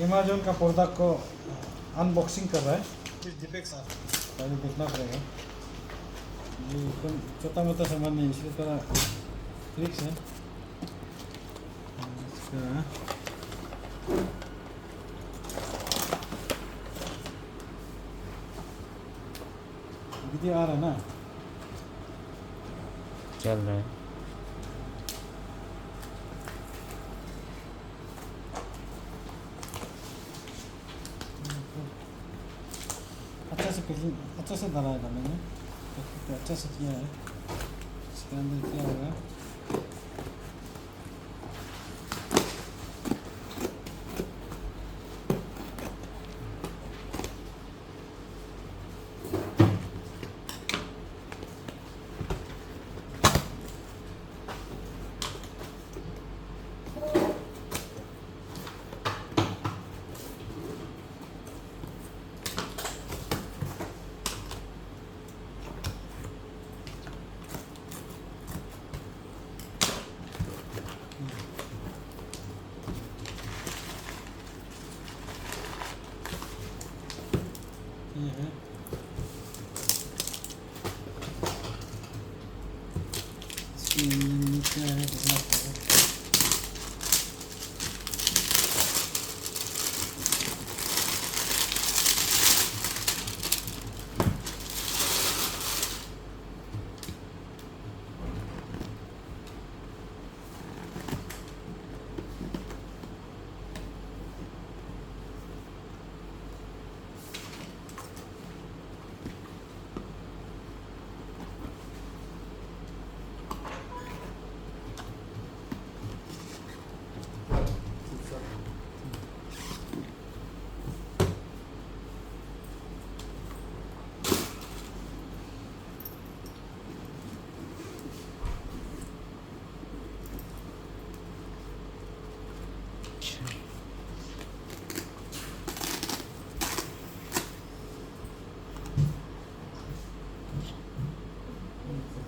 Amazon का product को unboxing कर रहा है। कुछ डिफेक्ट्स आ पहले देखना पड़ेगा। ये एकदम छोटा मोटा सामान नहीं, इसलिए थोड़ा ट्रिक्स है इसका। वीडियो आ रहा है ना? चल रहा है। अच्छा से पैकिंग अच्छा से डाला है मैंने, तो अच्छा से किया है। इसके अंदर क्या होगा? ये है इसकी नीचे है, देखना पड़ेगा।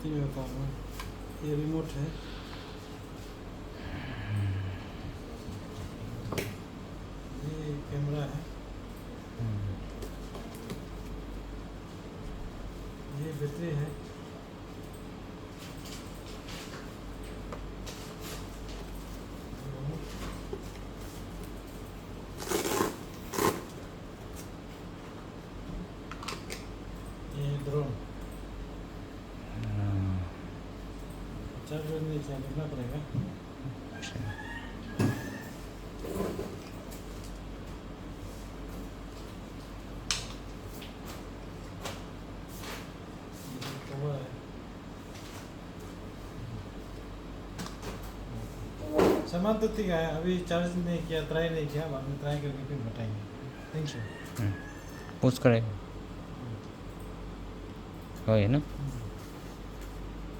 ये बताऊँ, ये रिमोट है। ये कैमरा है। ये बैटरी है। ये ड्रोन चार्जर नहीं किया, देखना पड़ेगा। कवर है। सामान तो ठीक है, अभी चार्ज नहीं किया, ट्राई नहीं किया, बाद में ट्राई करके फिर बताएंगे। Thank you. पोस्ट करेगा हो ना।